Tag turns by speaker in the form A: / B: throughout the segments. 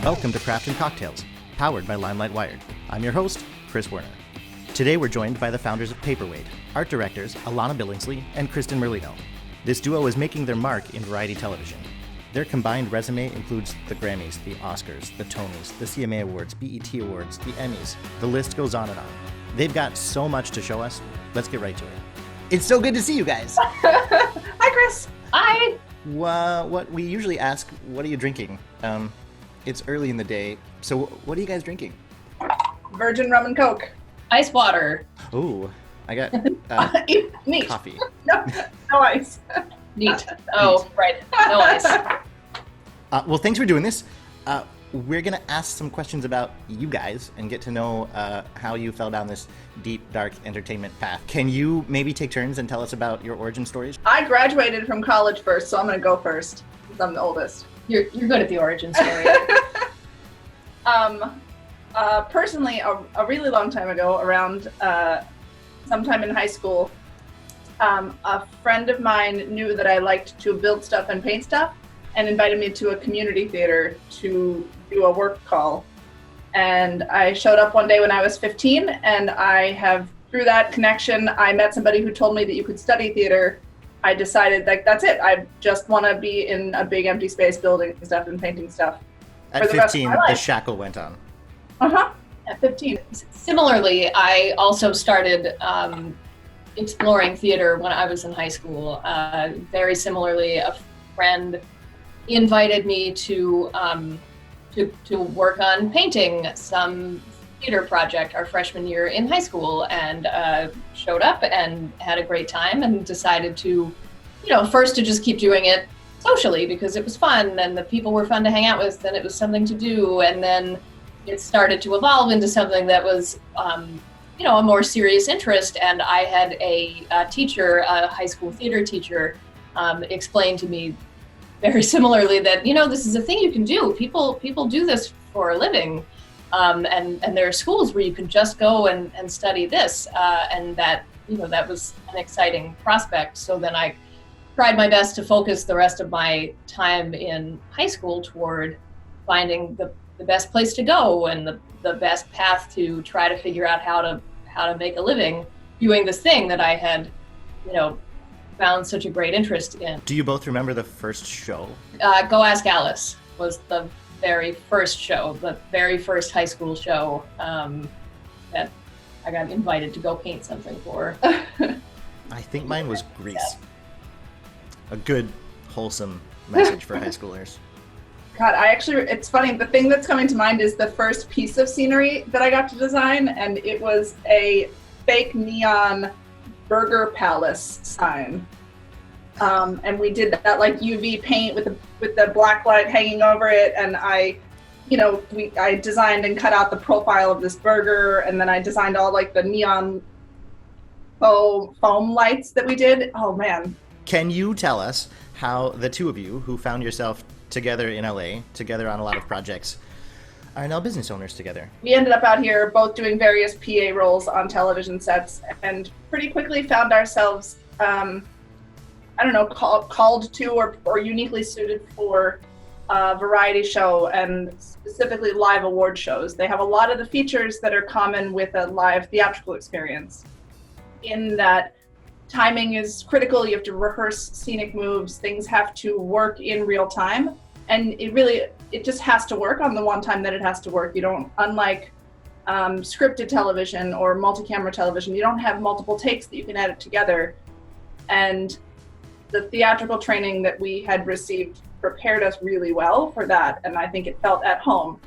A: Welcome to Craft and Cocktails, powered by LimeLight Wired. I'm your host, Chris Werner. Today we're joined by the founders of Paperweight, art directors Alana Billingsley and Kristen Merlino. This duo is making their mark in variety television. Their combined resume includes the Grammys, the Oscars, the Tonys, the CMA Awards, BET Awards, the Emmys. The list goes on and on. They've got so much to show us. Let's get right to it. It's so good to see you guys.
B: Hi, Chris.
C: Hi.
A: What we usually ask, what are you drinking? It's early in the day, so what are you guys drinking?
B: Virgin rum and Coke.
C: Ice water.
A: Ooh, I got
B: Neat.
A: coffee.
B: No ice.
C: Neat. Oh, right. No ice.
A: Well, thanks for doing this. We're going to ask some questions about you guys and get to know how you fell down this deep, dark entertainment path. Can you maybe take turns and tell us about your origin stories?
B: I graduated from college first, so I'm going to go first, because I'm the oldest.
C: You're good at the origin story.
B: Personally, a really long time ago, around sometime in high school, a friend of mine knew that I liked to build stuff and paint stuff, and invited me to a community theater to do a work call. And I showed up one day when I was 15, and through that connection, I met somebody who told me that you could study theater. I decided, that's it. I just want to be in a big empty space building stuff and painting stuff.
A: At 15, the shackle went on.
B: At 15.
C: Similarly, I also started exploring theater when I was in high school. Very similarly, a friend invited me to work on painting some theater project our freshman year in high school, and showed up and had a great time and decided to, first to just keep doing it socially because it was fun and the people were fun to hang out with and it was something to do, and then it started to evolve into something that was a more serious interest. And I had a teacher, a high school theater teacher, explain to me very similarly that, this is a thing you can do. People do this for a living. And there are schools where you can just go and study this. And that, that was an exciting prospect. So then I tried my best to focus the rest of my time in high school toward finding the best place to go and the best path to try to figure out how to make a living doing this thing that I had, found such a great interest in.
A: Do you both remember the first show?
C: Go Ask Alice was the very first show, the very first high school show that I got invited to go paint something for.
A: I think mine was Grease. A good, wholesome message for high schoolers.
B: God, it's funny, the thing that's coming to mind is the first piece of scenery that I got to design, and it was a fake neon Burger Palace sign. And we did that like UV paint with the black light hanging over it, and I designed and cut out the profile of this burger, and then I designed all like the neon foam lights that we did. Oh man.
A: Can you tell us how the two of you who found yourself together in LA, together on a lot of projects, are now business owners together?
B: We ended up out here both doing various PA roles on television sets, and pretty quickly found ourselves, called to or uniquely suited for a variety show, and specifically live award shows. They have a lot of the features that are common with a live theatrical experience, in that timing is critical. You have to rehearse scenic moves. Things have to work in real time. And it just has to work on the one time that it has to work. You don't, unlike scripted television or multi-camera television, you don't have multiple takes that you can edit together. And the theatrical training that we had received prepared us really well for that. And I think it felt at home.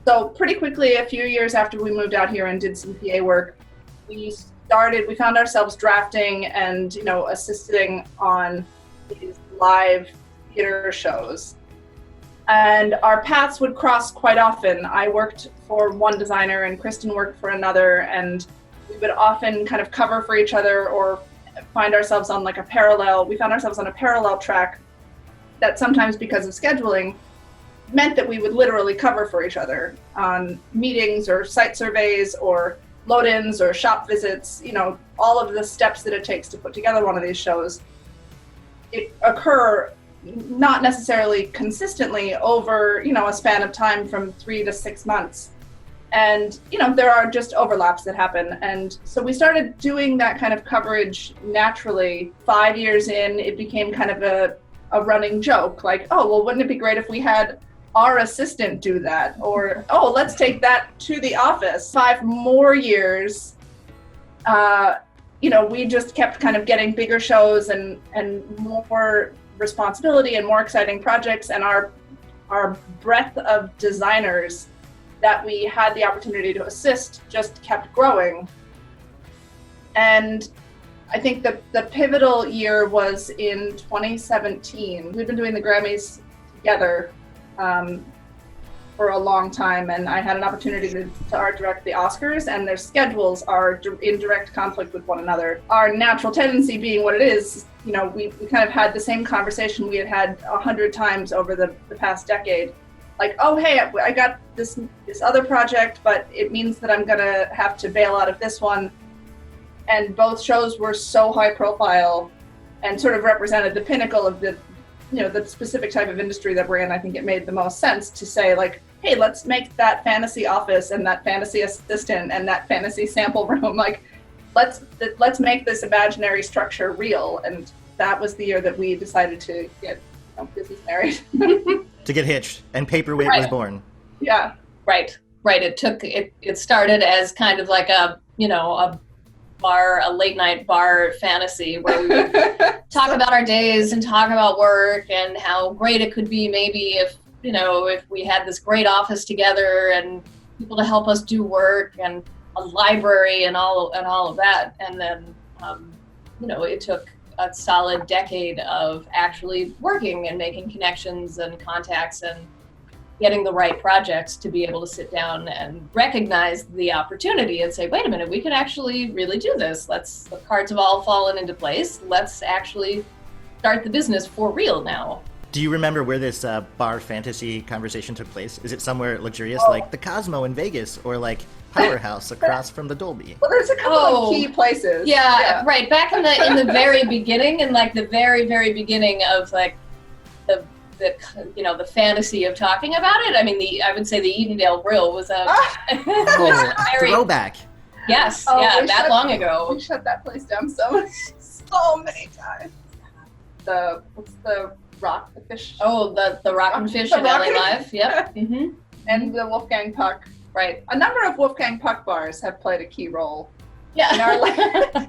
B: So pretty quickly, a few years after we moved out here and did some PA work, we found ourselves drafting and, assisting on these live theater shows. And our paths would cross quite often. I worked for one designer and Kristen worked for another, and we would often kind of cover for each other or find ourselves on we found ourselves on a parallel track that sometimes, because of scheduling, meant that we would literally cover for each other on meetings or site surveys or load-ins or shop visits, all of the steps that it takes to put together one of these shows. It occur not necessarily consistently over, a span of time from 3 to 6 months. And, there are just overlaps that happen. And so we started doing that kind of coverage naturally. 5 years in, it became kind of a running joke, like, oh, well, wouldn't it be great if we had our assistant do that? Or, oh, let's take that to the office. 5 more years, we just kept kind of getting bigger shows and more responsibility and more exciting projects, and our breadth of designers that we had the opportunity to assist just kept growing. And I think the pivotal year was in 2017. We've been doing the Grammys together for a long time, and I had an opportunity to art direct the Oscars, and their schedules are in direct conflict with one another. Our natural tendency being what it is, we kind of had the same conversation we had 100 times over the past decade. Like, oh, hey, I got this other project, but it means that I'm gonna have to bail out of this one. And both shows were so high profile and sort of represented the pinnacle of the specific type of industry that we're in. I think it made the most sense to say, like, hey, let's make that fantasy office and that fantasy assistant and that fantasy sample room, like, let's make this imaginary structure real. And that was the year that we decided to get business married.
A: To get hitched, and Paperweight was born.
B: Yeah.
C: Right. It started as kind of like a late night bar fantasy where we would talk about our days and talk about work and how great it could be maybe if we had this great office together and people to help us do work and a library and all of that. And then, it took a solid decade of actually working and making connections and contacts and getting the right projects to be able to sit down and recognize the opportunity and say, wait a minute, we can actually really do this. The cards have all fallen into place. Let's actually start the business for real now.
A: Do you remember where this bar fantasy conversation took place? Is it somewhere luxurious like the Cosmo in Vegas, or like Powerhouse across from the Dolby?
B: Well, there's a couple of key places.
C: Yeah, right. Back in the very beginning, in like the very, very beginning of like the fantasy of talking about it. I mean, I would say the Edendale Grill was a
A: very throwback.
C: Yes, that long ago.
B: We shut that place down so many times. What's the Rock the Fish?
C: Oh, the Rock and Fish at LA Live. Yep. Mm-hmm.
B: And the Wolfgang Puck.
C: Right.
B: A number of Wolfgang Puck bars have played a key role.
C: Yeah.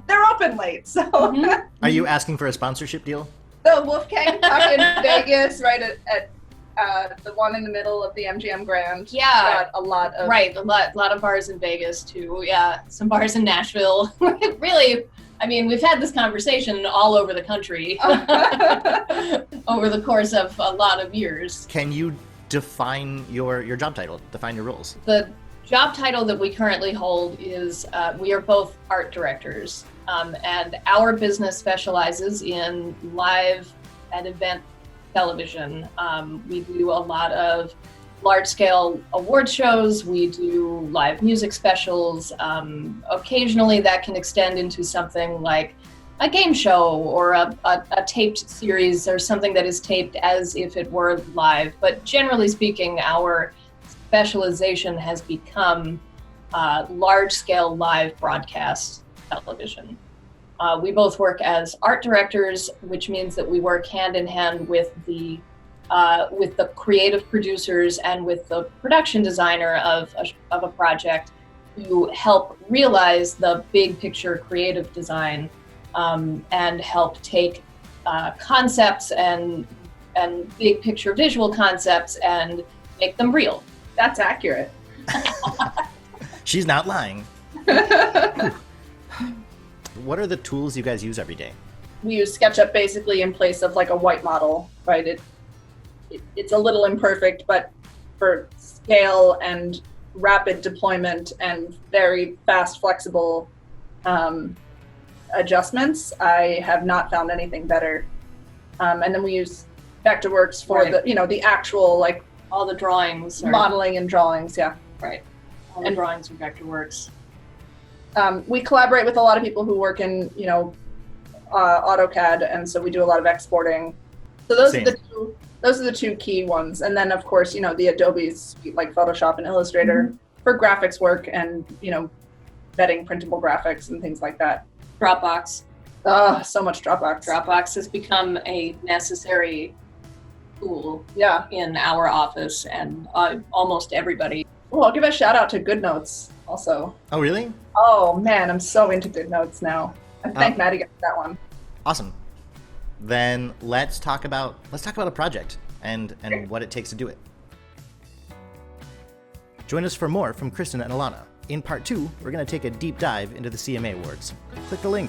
B: They're open late, so.
C: Mm-hmm.
A: Are you asking for a sponsorship deal?
B: The Wolfgang Puck in Vegas, right at the one in the middle of the MGM Grand.
C: Yeah.
B: Got a lot of.
C: Right. A lot of bars in Vegas too. Yeah. Some bars in Nashville. Really. I mean, we've had this conversation all over the country over the course of a lot of years.
A: Can you define your job title, define your roles?
C: The job title that we currently hold is we are both art directors, and our business specializes in live and event television. We do a lot of large-scale award shows. We do live music specials. Occasionally that can extend into something like a game show or a taped series or something that is taped as if it were live. But generally speaking, our specialization has become large-scale live broadcast television. We both work as art directors, which means that we work hand in hand with the creative producers and with the production designer of a project to help realize the big picture creative design, and help take concepts and big picture visual concepts and make them real.
B: That's accurate.
A: She's not lying. What are the tools you guys use every day?
B: We use SketchUp basically in place of like a white model, right? It's a little imperfect, but for scale and rapid deployment and very fast, flexible adjustments, I have not found anything better. And then we use Vectorworks for the actual like
C: all the drawings,
B: modeling and drawings. Yeah,
C: right. All the drawings are Vectorworks.
B: We collaborate with a lot of people who work in AutoCAD, and so we do a lot of exporting. So those
A: Same.
B: are the two key ones, and then of course the Adobe's like Photoshop and Illustrator for graphics work and vetting printable graphics and things like that.
C: Dropbox.
B: So much Dropbox.
C: Dropbox has become a necessary tool
B: Yeah.
C: in our office and almost everybody.
B: Oh, I'll give a shout out to GoodNotes also.
A: Oh, really?
B: Oh man, I'm so into GoodNotes now. And thank Maddie for that one.
A: Awesome. Then let's talk about a project and what it takes to do it. Join us for more from Kristen and Alana. In part 2, we're going to take a deep dive into the CMA Awards. Click the link.